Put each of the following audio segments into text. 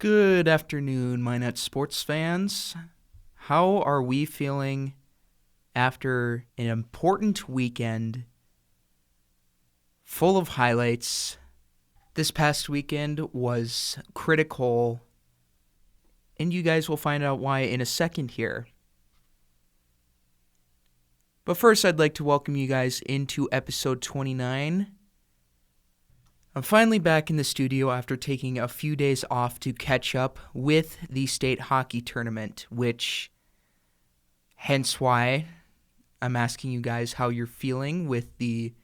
Good afternoon, Minot sports fans. How are we feeling after an important weekend full of highlights? This past weekend was critical, and you guys will find out why in a second here. But first, I'd like to welcome you guys into episode 29. I'm finally back in the studio after taking a few days off to catch up with the state hockey tournament, hence why I'm asking you guys how you're feeling with the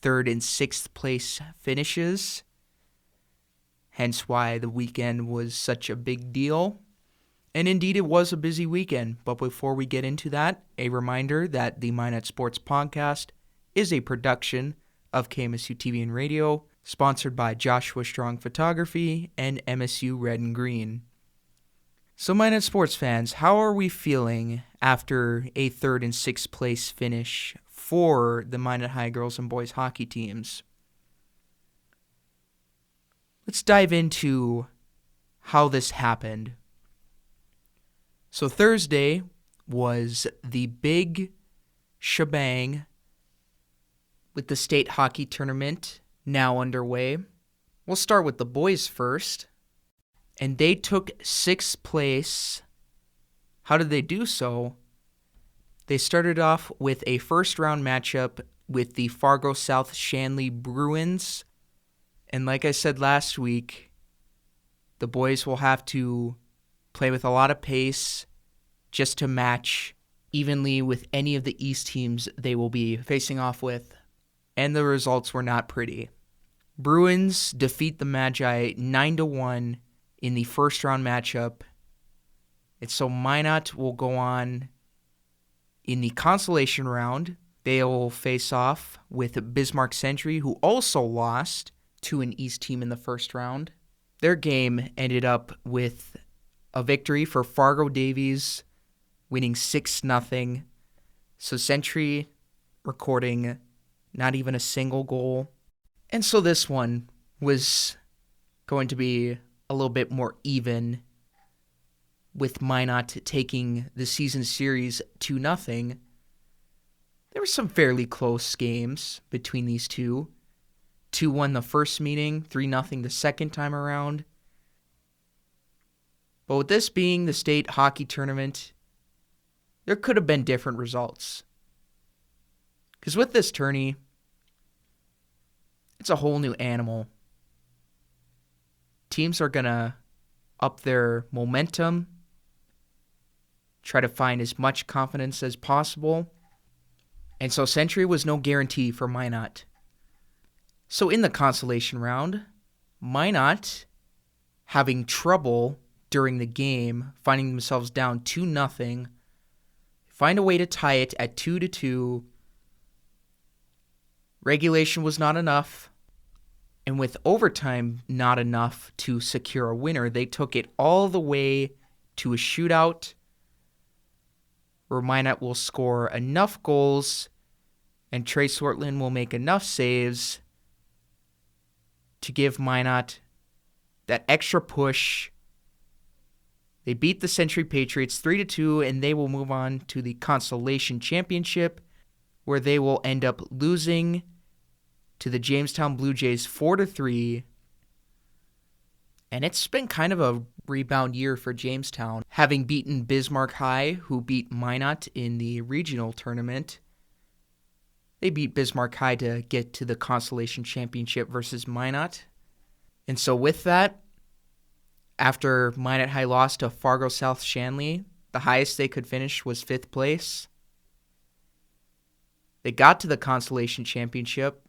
3rd and 6th place finishes, hence why the weekend was such a big deal. And indeed, it was a busy weekend. But before we get into that, a reminder that the Minot Sports Podcast is a production of KMSU TV and Radio, sponsored by Joshua Strong Photography and MSU Red and Green. So, Minot sports fans, how are we feeling after a 3rd and 6th place finish for the Minot High girls and boys hockey teams? Let's dive into how this happened. So Thursday was the big shebang with the state hockey tournament now underway. We'll start with the boys first. And they took 6th place. How did they do so? They started off with a first-round matchup with the Fargo South Shanley Bruins. And like I said last week, the boys will have to play with a lot of pace just to match evenly with any of the East teams they will be facing off with. And the results were not pretty. Bruins defeat the Magi 9-1 in the first-round matchup. And so Minot will go on in the consolation round. They will face off with Bismarck Century, who also lost to an East team in the first round. Their game ended up with a victory for Fargo Davies, winning 6-0. So Century recording not even a single goal. And so this one was going to be a little bit more even, with Minot taking the season series 2-0. There were some fairly close games between these two. 2-1 the first meeting, 3-0 the second time around. But with this being the state hockey tournament, there could have been different results. Because with this tourney, it's a whole new animal. Teams are going to up their momentum, try to find as much confidence as possible. And so Century was no guarantee for Minot. So in the consolation round, Minot, having trouble during the game, finding themselves down 2-0, find a way to tie it at 2-2. Regulation was not enough. And with overtime not enough to secure a winner, they took it all the way to a shootout where Minot will score enough goals and Trey Swartland will make enough saves to give Minot that extra push. They beat the Century Patriots 3-2, and they will move on to the Consolation Championship, where they will end up losing to the Jamestown Blue Jays 4-3. And it's been kind of a rebound year for Jamestown, having beaten Bismarck High, who beat Minot in the regional tournament. They beat Bismarck High to get to the Consolation Championship versus Minot. And so with that, after Minot High lost to Fargo South Shanley, the highest they could finish was 5th place. They got to the Consolation Championship,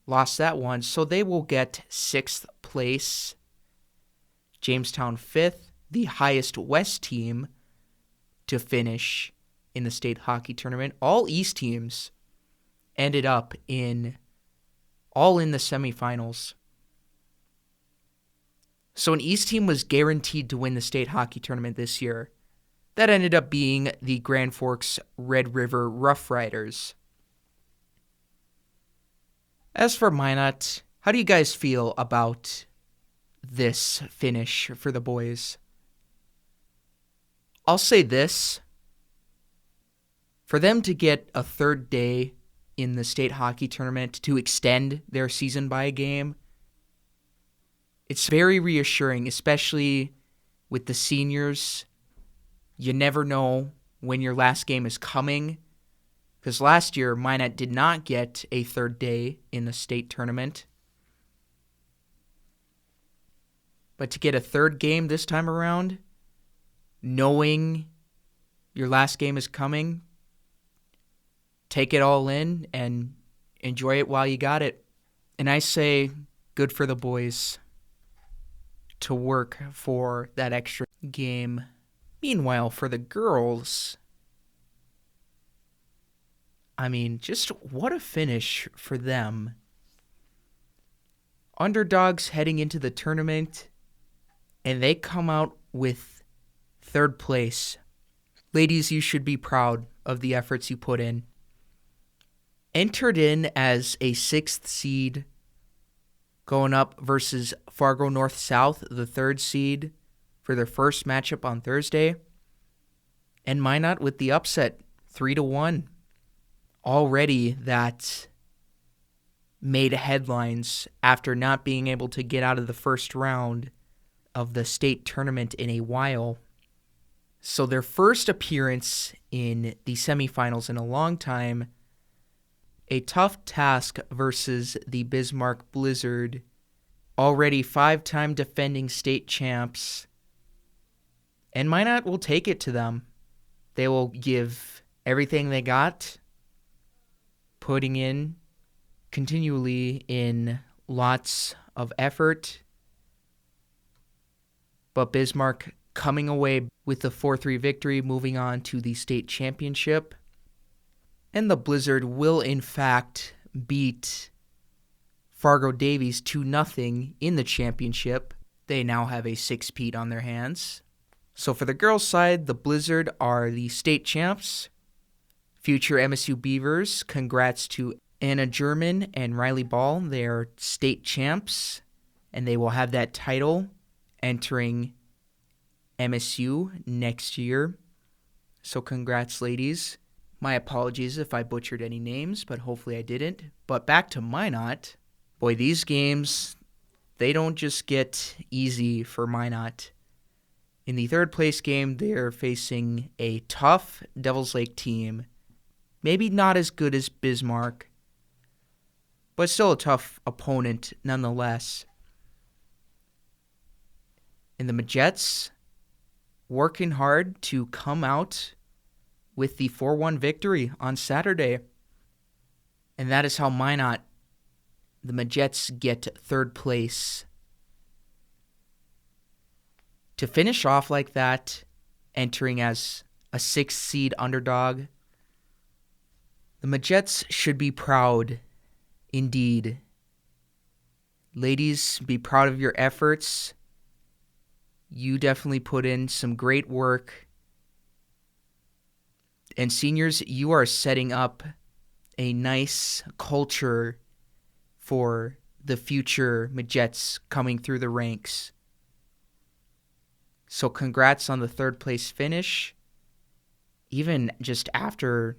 lost that one, so they will get 6th place. Jamestown 5th, the highest West team to finish in the state hockey tournament. All East teams ended up all in the semifinals. So an East team was guaranteed to win the state hockey tournament this year. That ended up being the Grand Forks Red River Rough Riders. As for Minot, how do you guys feel about this finish for the boys. I'll say this. For them to get a third day in the state hockey tournament to extend their season by a game, it's very reassuring, especially with the seniors. You never know when your last game is coming, because last year Minot did not get a third day in the state tournament. But to get a third game this time around, knowing your last game is coming, take it all in and enjoy it while you got it. And I say, good for the boys to work for that extra game. Meanwhile, for the girls, I mean, just what a finish for them. Underdogs heading into the tournament, and they come out with third place. Ladies, you should be proud of the efforts you put in. Entered in as a 6th seed, going up versus Fargo North-South, the 3rd seed, for their first matchup on Thursday. And Minot with the upset, 3-1. Already that made headlines after not being able to get out of the first round of the state tournament in a while. So their first appearance in the semifinals in a long time. A tough task versus the Bismarck Blizzard, already 5-time defending state champs. And Minot will take it to them. They will give everything they got, putting in continually in lots of effort. But Bismarck coming away with the 4-3 victory, moving on to the state championship. And the Blizzard will, in fact, beat Fargo Davies 2-0 in the championship. They now have a 6-peat on their hands. So for the girls' side, the Blizzard are the state champs. Future MSU Beavers, congrats to Anna German and Riley Ball. They are state champs, and they will have that title entering MSU next year. So congrats, ladies. My apologies if I butchered any names, but hopefully I didn't. But back to Minot. Boy, these games, they don't just get easy for Minot. In the 3rd place game, they're facing a tough Devils Lake team. Maybe not as good as Bismarck, but still a tough opponent nonetheless. And the Majets working hard to come out with the 4-1 victory on Saturday. And that is how Minot, the Majets, get 3rd place. To finish off like that, entering as a 6th seed underdog, the Majets should be proud indeed. Ladies, be proud of your efforts. You definitely put in some great work. And seniors, you are setting up a nice culture for the future Majets coming through the ranks. So congrats on the 3rd place finish. Even just after,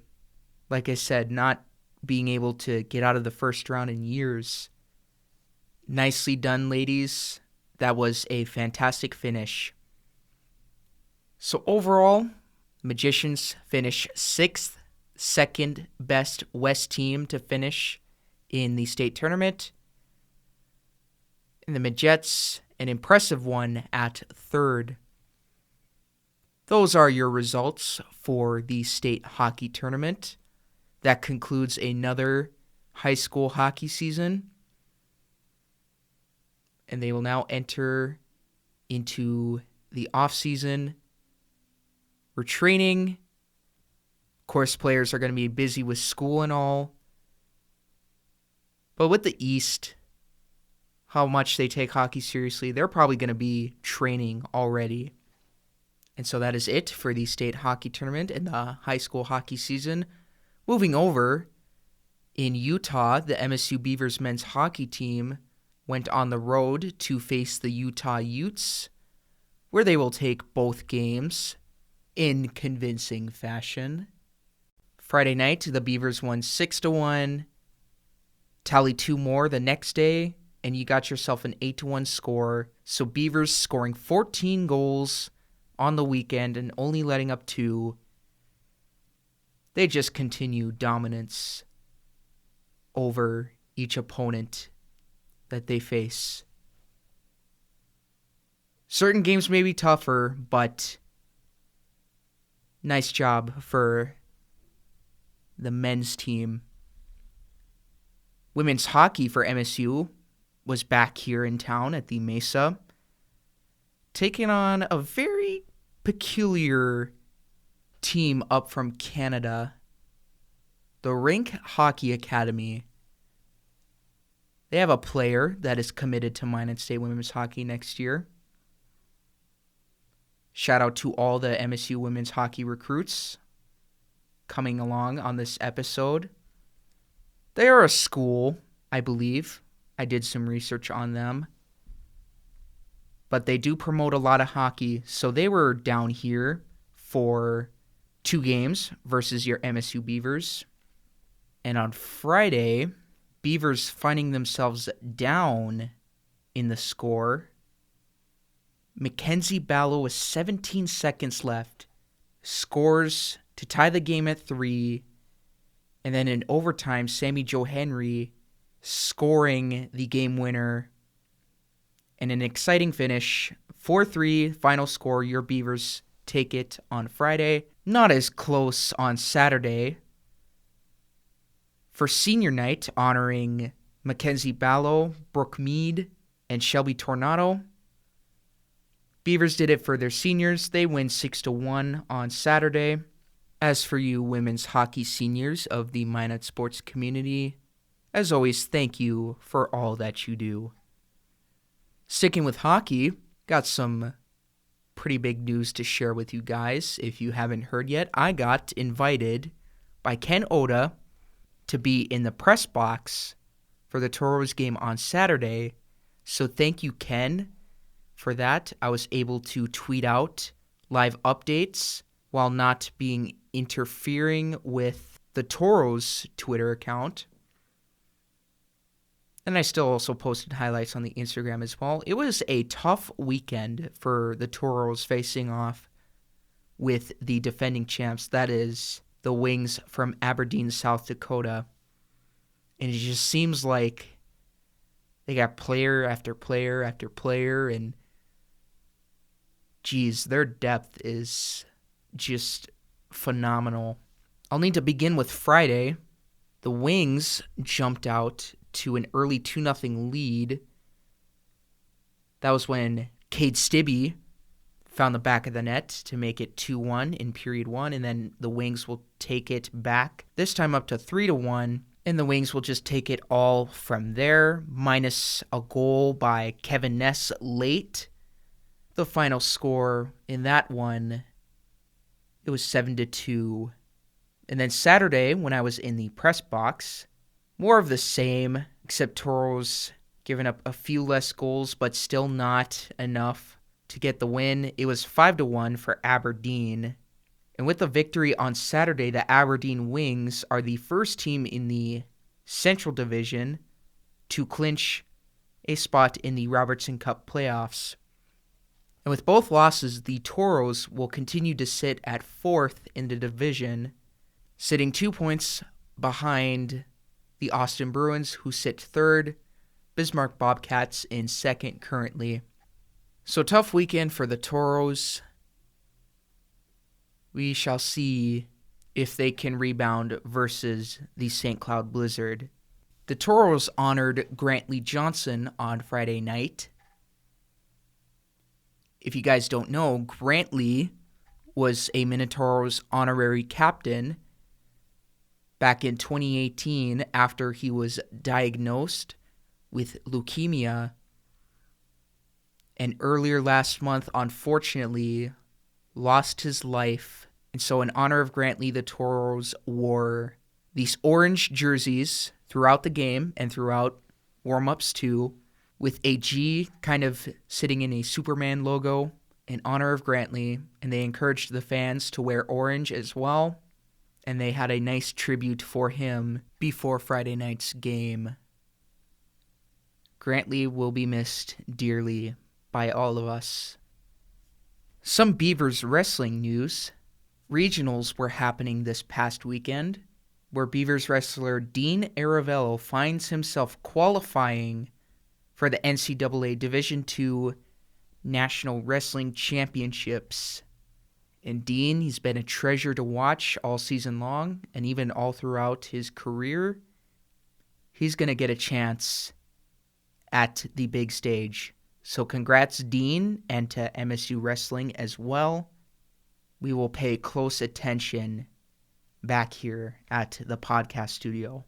like I said, not being able to get out of the first round in years. Nicely done, ladies. That was a fantastic finish. So overall, Magicians finish 6th, 2nd best West team to finish in the state tournament. And the Majets, an impressive one at 3rd. Those are your results for the state hockey tournament. That concludes another high school hockey season. And they will now enter into the off-season. We're training. Of course, players are going to be busy with school and all. But with the East, how much they take hockey seriously, they're probably going to be training already. And so that is it for the state hockey tournament and the high school hockey season. Moving over, in Utah, the MSU Beavers men's hockey team went on the road to face the Utah Utes, where they will take both games in convincing fashion. Friday night, the Beavers won 6-1. Tally 2 more the next day, and you got yourself an 8-1 score. So Beavers scoring 14 goals on the weekend and only letting up 2. They just continue dominance over each opponent that they face. Certain games may be tougher, but nice job for the men's team. Women's hockey for MSU was back here in town at the Mesa, taking on a very peculiar team up from Canada, the Rink Hockey Academy. They have a player that is committed to Minot State women's hockey next year. Shout out to all the MSU women's hockey recruits coming along on this episode. They are a school, I believe. I did some research on them. But they do promote a lot of hockey, so they were down here for 2 games versus your MSU Beavers. And on Friday, Beavers finding themselves down in the score. Mackenzie Ballo with 17 seconds left scores to tie the game at 3. And then in overtime, Sammy Jo Henry scoring the game winner. And an exciting finish, 4-3 final score. Your Beavers take it on Friday. Not as close on Saturday. For senior night, honoring Mackenzie Ballo, Brooke Mead, and Shelby Tornado. Beavers did it for their seniors. They win 6-1 on Saturday. As for you women's hockey seniors of the Minot sports community, as always, thank you for all that you do. Sticking with hockey, got some pretty big news to share with you guys. If you haven't heard yet, I got invited by Ken Oda to be in the press box for the Toros game on Saturday. So thank you, Ken, for that. I was able to tweet out live updates while not being interfering with the Toros Twitter account. And I still also posted highlights on the Instagram as well. It was a tough weekend for the Toros facing off with the defending champs. That is the Wings from Aberdeen, South Dakota. And it just seems like they got player after player after player. And, geez, their depth is just phenomenal. I'll need to begin with Friday. The Wings jumped out to an early 2-0 lead. That was when Cade Stibbe found the back of the net to make it 2-1 in period 1, and then the Wings will take it back, this time up to 3-1, and the Wings will just take it all from there, minus a goal by Kevin Ness late. The final score in that one, it was 7-2. And then Saturday, when I was in the press box, more of the same, except Toros giving up a few less goals, but still not enough to get the win. It was 5-1 for Aberdeen. And with the victory on Saturday, the Aberdeen Wings are the first team in the Central Division to clinch a spot in the Robertson Cup playoffs. And with both losses, the Toros will continue to sit at 4th in the division, sitting 2 points behind the Austin Bruins, who sit 3rd, Bismarck Bobcats in 2nd currently. So tough weekend for the Toros. We shall see if they can rebound versus the St. Cloud Blizzard. The Toros honored Grantley Johnson on Friday night. If you guys don't know, Grantley was a Minotauros honorary captain back in 2018 after he was diagnosed with leukemia. And earlier last month, unfortunately, lost his life. And so in honor of Grantley, the Toros wore these orange jerseys throughout the game and throughout warm-ups too. with a G kind of sitting in a Superman logo in honor of Grantley, and they encouraged the fans to wear orange as well, and they had a nice tribute for him before Friday night's game. Grantley will be missed dearly by all of us. Some Beavers wrestling news. Regionals were happening this past weekend, where Beavers wrestler Dean Aravello finds himself qualifying for the NCAA Division II National Wrestling Championships. And Dean, he's been a treasure to watch all season long and even all throughout his career. He's going to get a chance at the big stage. So congrats, Dean, and to MSU Wrestling as well. We will pay close attention back here at the podcast studio.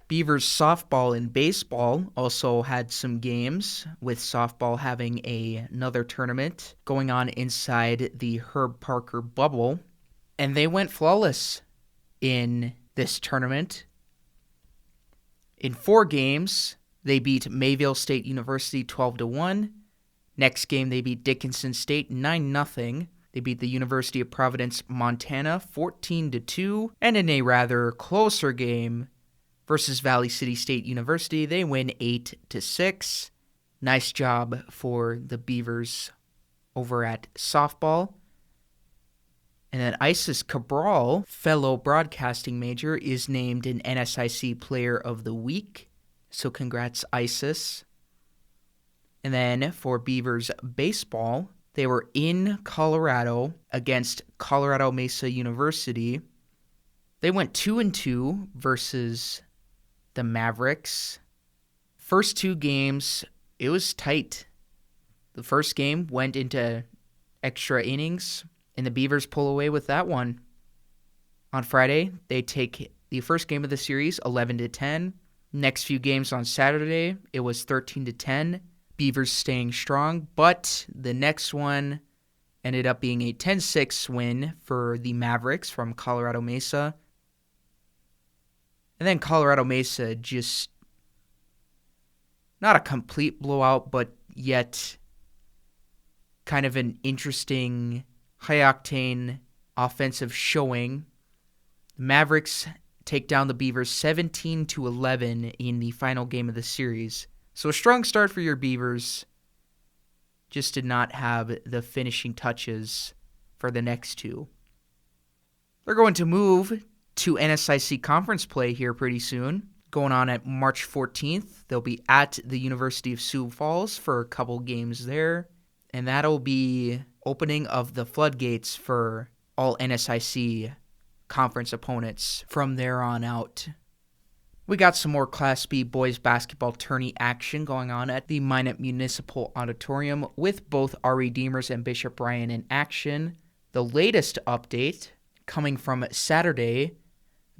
Beavers softball and baseball also had some games, with softball having another tournament going on inside the Herb Parker bubble, and they went flawless in this tournament. In 4 games, they beat Mayville State University 12-1. Next game, they beat Dickinson State 9-0. They beat the University of Providence, Montana 14-2. And in a rather closer game versus Valley City State University, they win 8-6. Nice job for the Beavers over at softball. And then Isis Cabral, fellow broadcasting major, is named an NSIC Player of the Week. So congrats, Isis. And then for Beavers baseball, they were in Colorado against Colorado Mesa University. They went 2-2 versus the Mavericks. First 2 games, it was tight. The first game went into extra innings, and the Beavers pull away with that one. On Friday, they take the first game of the series 11-10. Next few games on Saturday, it was 13-10. Beavers staying strong, but the next one ended up being a 10-6 win for the Mavericks from Colorado Mesa. And then Colorado Mesa just not a complete blowout, but yet kind of an interesting, high-octane offensive showing. The Mavericks take down the Beavers 17-11 in the final game of the series. So a strong start for your Beavers. Just did not have the finishing touches for the next 2. They're going to move to NSIC conference play here pretty soon. Going on at March 14th. They'll be at the University of Sioux Falls for a couple games there. And that'll be opening of the floodgates for all NSIC conference opponents from there on out. We got some more Class B boys basketball tourney action going on at the Minot Municipal Auditorium with both our Redeemers and Bishop Ryan in action. The latest update coming from Saturday,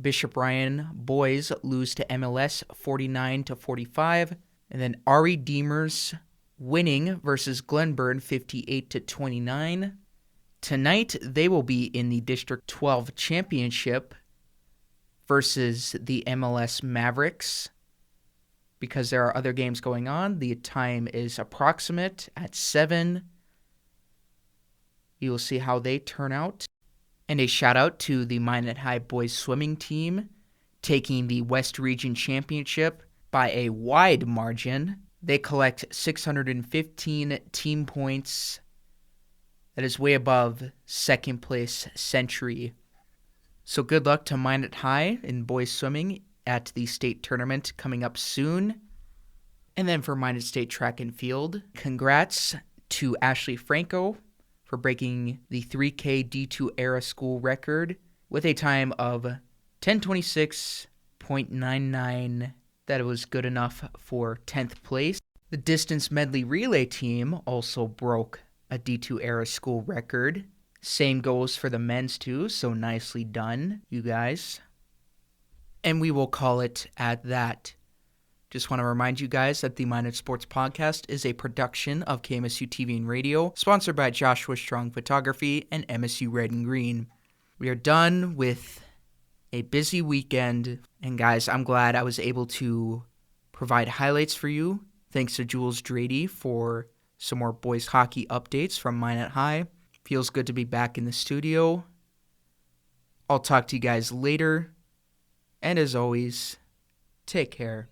Bishop Ryan boys lose to MLS 49-45, and then our Redeemers winning versus Glenburn 58-29. Tonight, they will be in the District 12 Championship versus the MLS Mavericks. Because there are other games going on, the time is approximate at 7. You will see how they turn out. And a shout out to the Minot High boys swimming team taking the West Region Championship by a wide margin. They collect 615 team points. That is way above second place Century. So good luck to Minot High in boys swimming at the state tournament coming up soon. And then for Minot State track and field, congrats to Ashley Franco for breaking the 3K D2 era school record with a time of 10:26.99. That was good enough for 10th place. The distance medley relay team also broke a D2 era school record. Same goes for the men's too, so nicely done, you guys. And we will call it at that. Just want to remind you guys that the Minot Sports Podcast is a production of KMSU TV and Radio, sponsored by Joshua Strong Photography and MSU Red and Green. We are done with a busy weekend, and guys, I'm glad I was able to provide highlights for you Thanks to Jules Drady for some more boys hockey updates from Minot High. Feels good to be back in the studio. I'll talk to you guys later. And as always, take care.